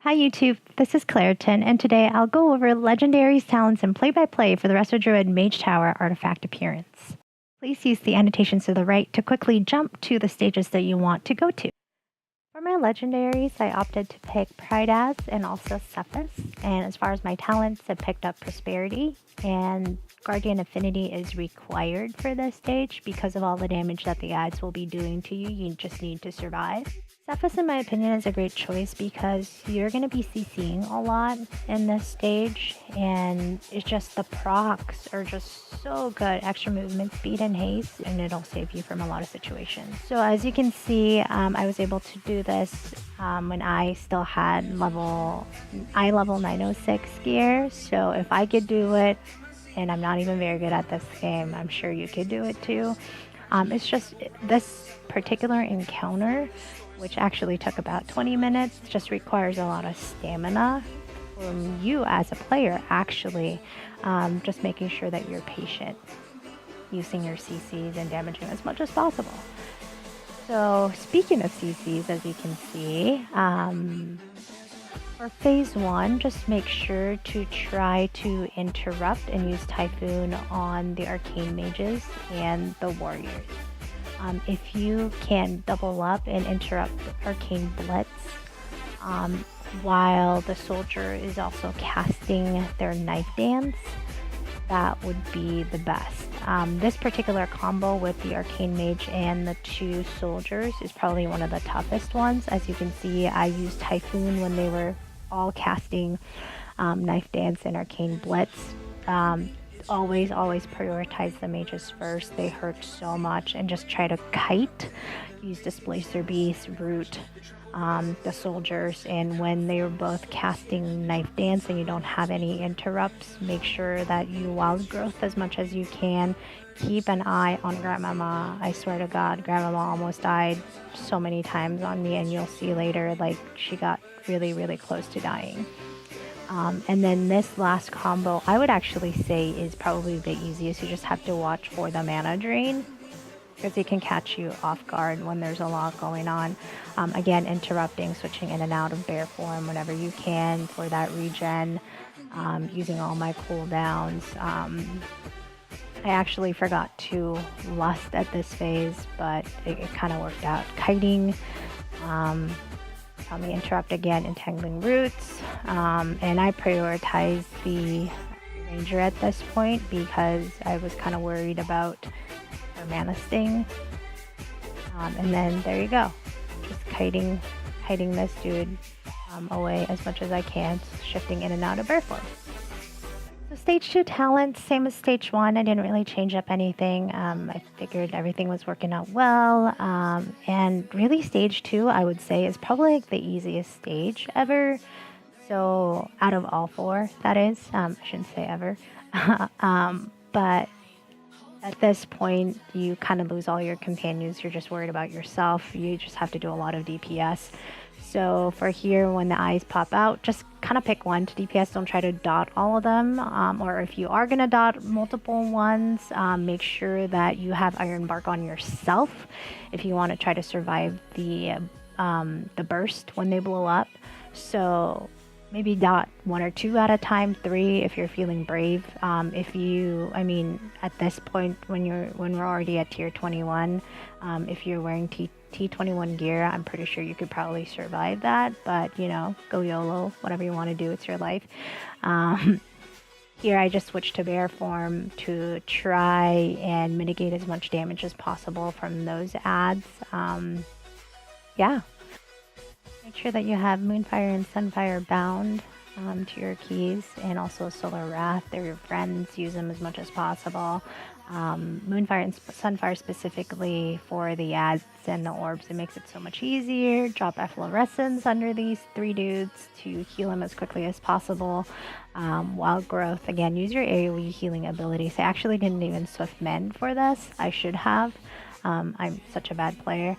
Hi YouTube, this is Claritin, and today I'll go over legendaries, talents, and play-by-play for the Resto Druid Mage Tower artifact appearance. Please use the annotations to the right to quickly jump to the stages that you want to go to. For my legendaries, I opted to pick Prideaz and also Cephas, and as far as my talents, I picked up Prosperity, and Guardian Affinity is required for this stage because of all the damage that the ads will be doing to you. You just need to survive. Cephas, in my opinion, is a great choice because you're going to be CCing a lot in this stage, and it's just the procs are just so good. Extra movement speed and haste, and it'll save you from a lot of situations. So as you can see, I was able to do this when I still had level 906 gear. So if I could do it, and I'm not even very good at this game, I'm sure you could do it too. It's just this particular encounter, which actually took about 20 minutes, just requires a lot of stamina from you as a player, actually. Just making sure that you're patient, using your CCs and damaging as much as possible. So speaking of CCs, as you can see, for phase 1, just make sure to try to interrupt and use Typhoon on the arcane mages and the warriors. If you can double up and interrupt Arcane Blitz while the soldier is also casting their knife dance, that would be the best. This particular combo with the Arcane Mage and the 2 soldiers is probably one of the toughest ones. As you can see, I used Typhoon when they were all casting knife dance and Arcane Blitz. Always prioritize the mages first. They hurt so much, and just try to kite. Use Displacer Beast, root the soldiers, and when they are both casting knife dance and you don't have any interrupts, make sure that you wild growth as much as you can. Keep an eye on Grandmama. I swear to God, Grandmama almost died so many times on me, and you'll see later, like, she got really close to dying. And then this last combo, I would actually say, is probably the easiest. You just have to watch for the mana drain, because it can catch you off guard when there's a lot going on. Again, interrupting, switching in and out of bear form whenever you can for that regen, using all my cooldowns. I actually forgot to lust at this phase, but it kind of worked out. Kiting, on the interrupt again, entangling roots, and I prioritized the ranger at this point because I was kind of worried about her mana sting. And then there you go, just kiting this dude away as much as I can, shifting in and out of bear form. So stage 2 talents, same as stage 1. I didn't really change up anything. I figured everything was working out well. And really stage 2, I would say, is probably like the easiest stage ever. So out of all 4, that is. I shouldn't say ever. But at this point, you kind of lose all your companions. You're just worried about yourself. You just have to do a lot of DPS. So for here, when the eyes pop out, just kind of pick one to DPS. Don't try to dot all of them. Or if you are going to dot multiple ones, make sure that you have Iron Bark on yourself if you want to try to survive the burst when they blow up. So maybe dot 1 or 2 at a time, 3 if you're feeling brave. At this point, when we're already at tier 21, if you're wearing T21 gear, I'm pretty sure you could probably survive that, but go YOLO, whatever you want to do, it's your life. Here I just switched to bear form to try and mitigate as much damage as possible from those ads. Yeah. Make sure that you have Moonfire and Sunfire bound to your keys, and also Solar Wrath. They're your friends. Use them as much as possible. Moonfire and Sunfire specifically for the ads and the orbs. It makes it so much easier. Drop Efflorescence under these 3 dudes to heal them as quickly as possible. Wild Growth, again, use your AoE healing abilities. I actually didn't even Swift Mend for this. I should have. I'm such a bad player.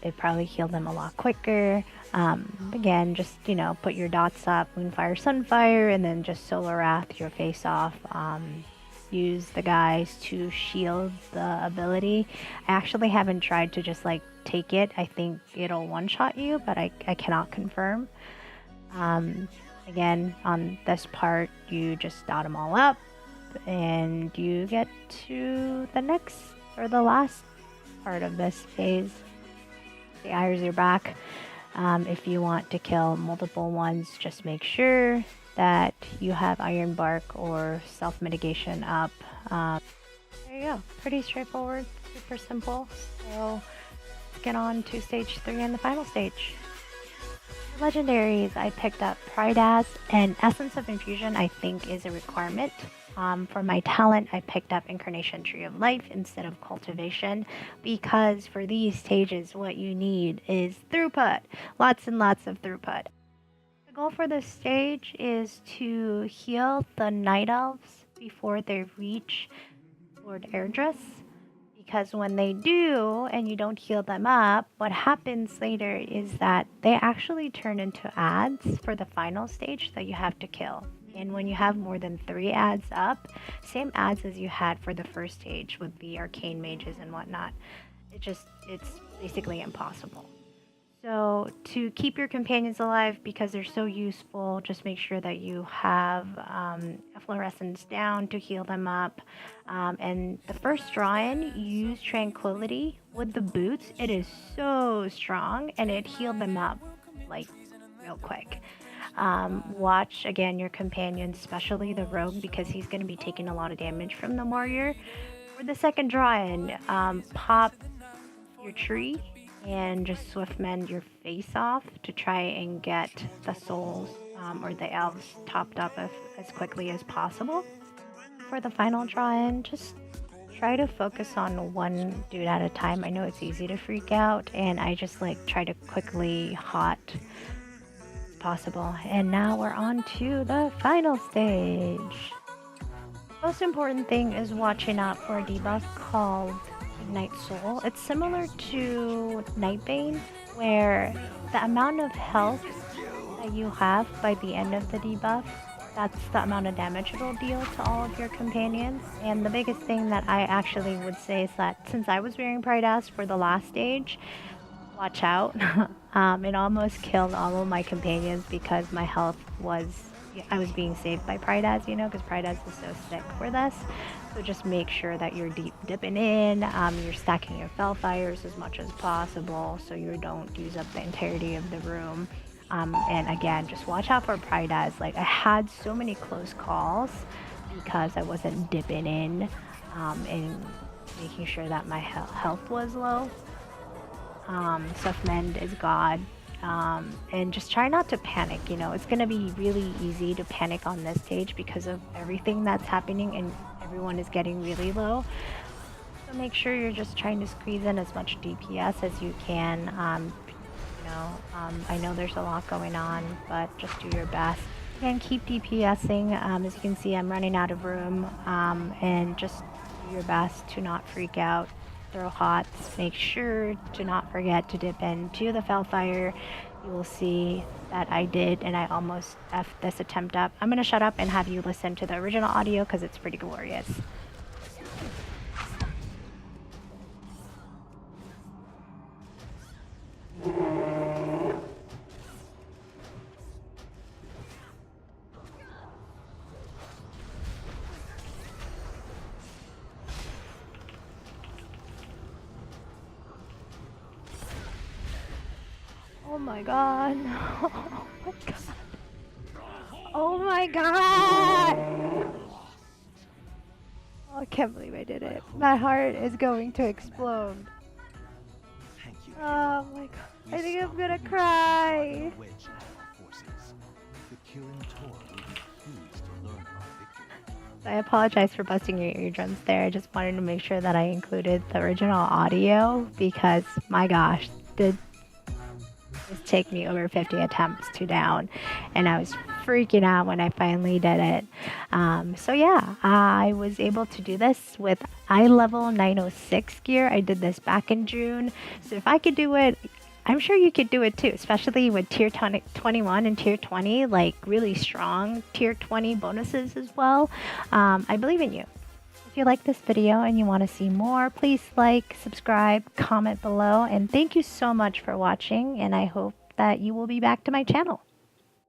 It probably healed them a lot quicker. Again, just, put your dots up, Moonfire, Sunfire, and then just Solar Wrath your face off. Use the guys to shield the ability. I actually haven't tried to just take it. I think it'll one-shot you, but I cannot confirm. Again, on this part, you just dot them all up and you get to the next or the last part of this phase. The eyes are back. If you want to kill multiple ones, just make sure that you have Iron Bark or self-mitigation up. There you go. Pretty straightforward, super simple. So let's get on to stage 3 and the final stage. Legendaries, I picked up Pride As, and Essence of Infusion I think is a requirement. For my talent, I picked up Incarnation Tree of Life instead of Cultivation, because for these stages, what you need is throughput. Lots and lots of throughput. The goal for this stage is to heal the Night Elves before they reach Lord Airdris, because when they do and you don't heal them up, what happens later is that they actually turn into ads for the final stage that you have to kill. And when you have more than 3 ads up, same ads as you had for the first stage with the arcane mages and whatnot, it's basically impossible. So to keep your companions alive, because they're so useful, just make sure that you have Efflorescence down to heal them up. And the first draw-in, use Tranquility with the boots. It is so strong, and it healed them up like real quick. Watch again your companions, especially the rogue, because he's going to be taking a lot of damage from the warrior. For the second draw-in, pop your tree and just swift mend your face off to try and get the souls or the elves topped up as quickly as possible. For the final draw-in, just try to focus on one dude at a time. I know it's easy to freak out, and I just like try to quickly hot as possible. And now we're on to the final stage. Most important thing is watching out for a debuff called Ignite Soul. It's similar to Nightbane, where the amount of health that you have by the end of the debuff, that's the amount of damage it'll deal to all of your companions. And the biggest thing that I actually would say is that since I was wearing Pride As for the last stage, watch out. It almost killed all of my companions because my health I was being saved by Pride As, because Pride As is so sick for this. So just make sure that you're dipping in, you're stacking your Felfires as much as possible so you don't use up the entirety of the room. And again, just watch out for Pride As. Like, I had so many close calls because I wasn't dipping in and making sure that my health was low. Mend is God. And just try not to panic. It's going to be really easy to panic on this stage because of everything that's happening and everyone is getting really low. So make sure you're just trying to squeeze in as much DPS as you can. I know there's a lot going on, but just do your best. And keep DPSing. As you can see, I'm running out of room, and just do your best to not freak out. Throw hots. Make sure to not forget to dip into the Felfire. You will see that I did, and I almost effed this attempt up. I'm going to shut up and have you listen to the original audio because it's pretty glorious. Oh my god. Oh my god. Oh, I can't believe I did it. My heart is going to explode. Oh my god. I think I'm gonna cry. I apologize for busting your eardrums there. I just wanted to make sure that I included the original audio because, my gosh, did this take me over 50 attempts to down, and I was freaking out when I finally did it. So yeah, I was able to do this with eye level 906 gear. I did this back in June, so if I could do it, I'm sure you could do it too, especially with tier 21 and tier 20, like really strong tier 20 bonuses as well. I believe in you. If you like this video and you want to see more, please like, subscribe, comment below, and thank you so much for watching, and I hope that you will be back to my channel.